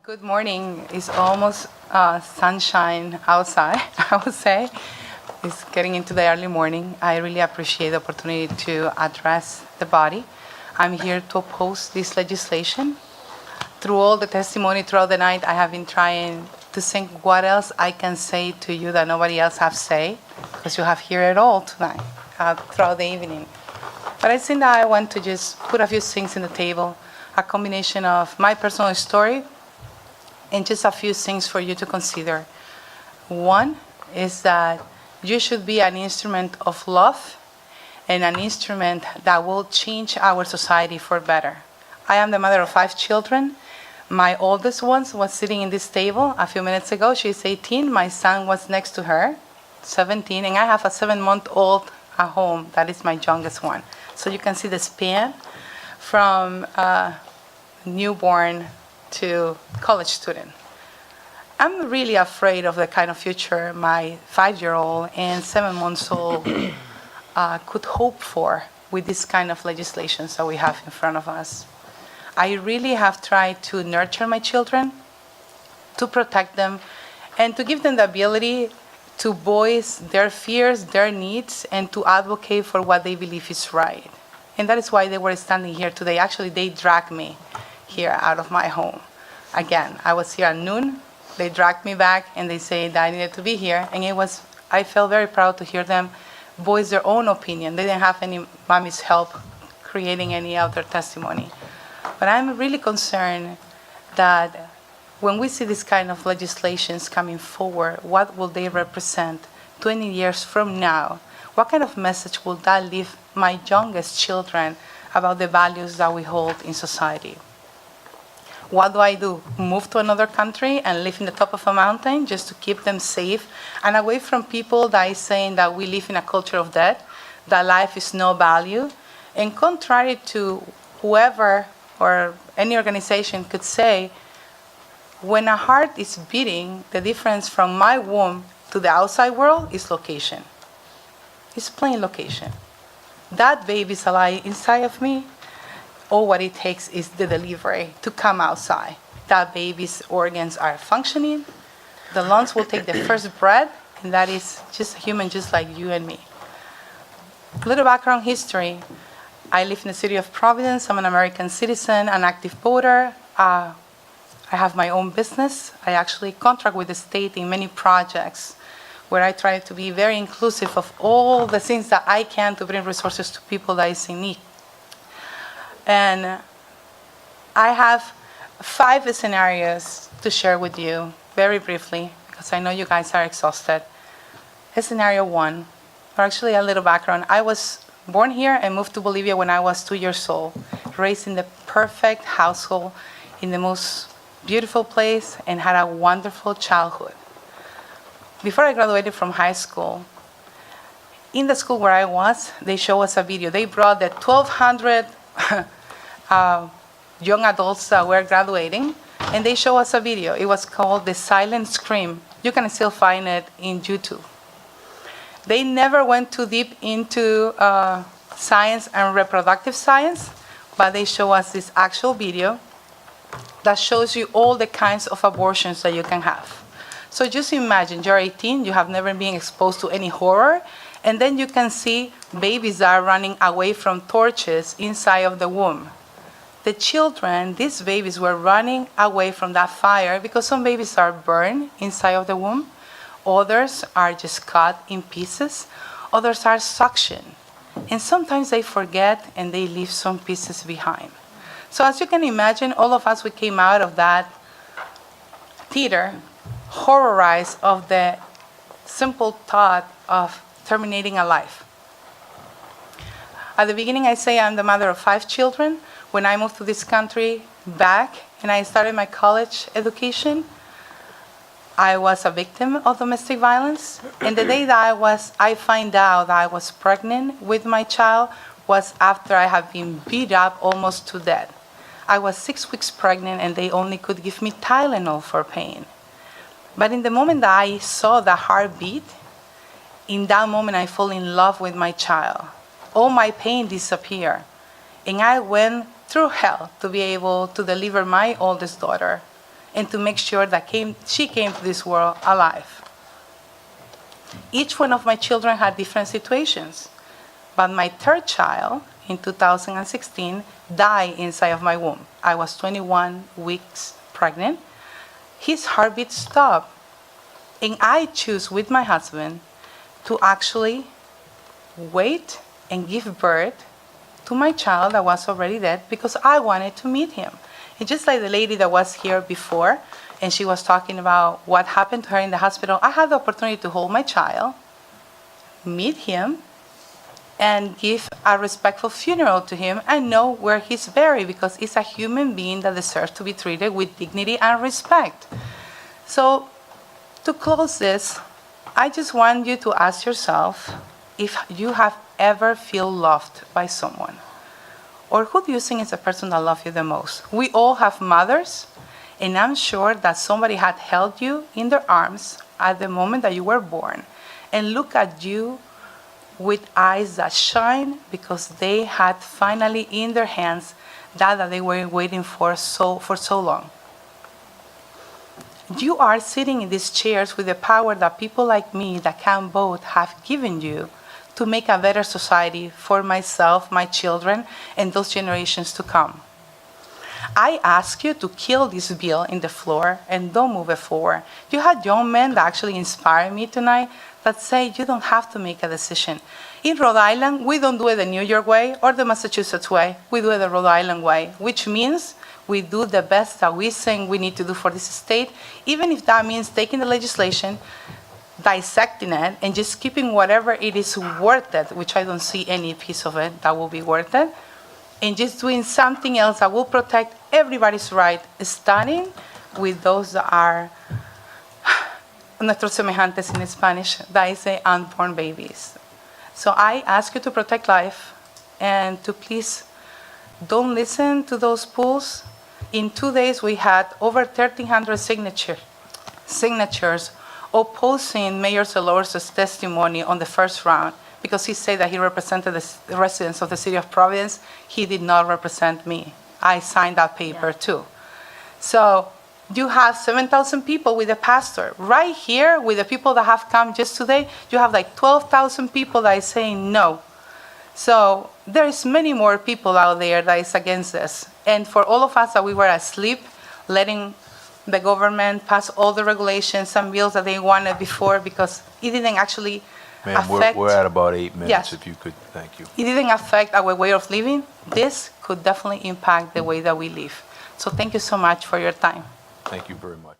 Good morning. It's almost sunshine outside, I would say. It's getting into the early morning. I really appreciate the opportunity to address the body. I'm here to oppose this legislation. Through all the testimony throughout the night, I have been trying to think what else I can say to you that nobody else has said, because you have heard it all tonight, throughout the evening. But I think that I want to just put a few things in the table, a combination of my personal story and just a few things for you to consider. One is that you should be an instrument of love and an instrument that will change our society for better. I am the mother of 5 children. My oldest one was sitting in this table a few minutes ago. She's 18. My son was next to her, 17. And I have a 7-month-old at home. That is my youngest one. So you can see the span from newborn to college student. I'm really afraid of the kind of future my 5-year-old and 7-month-old could hope for with this kind of legislations that we have in front of us. I really have tried to nurture my children, to protect them, and to give them the ability to voice their fears, their needs, and to advocate for what they believe is right. And that is why they were standing here today. Actually, they dragged me here out of my home. Again, I was here at noon. They dragged me back, and they said that I needed to be here. And I felt very proud to hear them voice their own opinion. They didn't have any mommy's help creating any other testimony. But I'm really concerned that when we see this kind of legislations coming forward, what will they represent 20 years from now? What kind of message will that leave my youngest children about the values that we hold in society? What do? Move to another country and live in the top of a mountain just to keep them safe and away from people that is saying that we live in a culture of death, that life is no value? And contrary to whoever or any organization could say, when a heart is beating, the difference from my womb to the outside world is location. It's plain location. That baby's alive inside of me. All what it takes is the delivery to come outside. That baby's organs are functioning. The lungs will take the first breath, and that is just a human just like you and me. Little background history. I live in the city of Providence. I'm an American citizen, an active voter. I have my own business. I actually contract with the state in many projects where I try to be very inclusive of all the things that I can to bring resources to people that is in need. And I have 5 scenarios to share with you very briefly, because I know you guys are exhausted. Scenario 1, or actually a little background. I was born here and moved to Bolivia when I was 2 years old, raised in the perfect household, in the most beautiful place, and had a wonderful childhood. Before I graduated from high school, in the school where I was, they showed us a video. They brought the 1,200 young adults that were graduating, and they showed us a video. It was called The Silent Scream. You can still find it in YouTube. They never went too deep into science and reproductive science, but they show us this actual video that shows you all the kinds of abortions that you can have. So just imagine, you're 18, you have never been exposed to any horror, and then you can see babies that are running away from torches inside of the womb. The children, these babies, were running away from that fire because some babies are burned inside of the womb. Others are just cut in pieces. Others are suctioned. And sometimes they forget and they leave some pieces behind. So as you can imagine, all of us, we came out of that theater horrorized of the simple thought of terminating a life. At the beginning, I say I'm the mother of 5 children. When I moved to this country back and I started my college education, I was a victim of domestic violence. And the day that I find out that I was pregnant with my child was after I had been beat up almost to death. I was 6 weeks pregnant and they only could give me Tylenol for pain. But in the moment that I saw the heartbeat, in that moment I fell in love with my child. All my pain disappeared. And I went through hell to be able to deliver my oldest daughter. and to make sure that she came to this world alive. Each one of my children had different situations, but my third child in 2016 died inside of my womb. I was 21 weeks pregnant. His heartbeat stopped, and I chose with my husband to actually wait and give birth to my child that was already dead because I wanted to meet him. And just like the lady that was here before, and she was talking about what happened to her in the hospital, I had the opportunity to hold my child, meet him, and give a respectful funeral to him and know where he's buried because he's a human being that deserves to be treated with dignity and respect. So to close this, I just want you to ask yourself if you have ever feel loved by someone, or who do you think is the person that loves you the most? We all have mothers, and I'm sure that somebody had held you in their arms at the moment that you were born and look at you with eyes that shine because they had finally in their hands that they were waiting for so long. You are sitting in these chairs with the power that people like me that can vote have given you to make a better society for myself, my children, and those generations to come. I ask you to kill this bill in the floor and don't move it forward. You had young men that actually inspired me tonight that say you don't have to make a decision. In Rhode Island, we don't do it the New York way or the Massachusetts way. We do it the Rhode Island way, which means we do the best that we think we need to do for this state, even if that means taking the legislation, dissecting it, and just keeping whatever it is worth it, which I don't see any piece of it that will be worth it, and just doing something else that will protect everybody's right, starting with those that are nuestros semejantes in Spanish, that is the unborn babies. So I ask you to protect life and to please don't listen to those pulls. In 2 days, we had over 1,300 signatures opposing Mayor Zelorzo's testimony on the first round because he said that he represented the residents of the city of Providence. He did not represent me. I signed that paper too. So you have 7,000 people with a pastor. Right here, with the people that have come just today, you have like 12,000 people that is saying no. So there is many more people out there that is against this. And for all of us that we were asleep, letting the government pass all the regulations and bills that they wanted before because it didn't actually affect... We're at about 8 minutes, Yes. if you could, thank you. It didn't affect our way of living. This could definitely impact the way that we live. So thank you so much for your time. Thank you very much.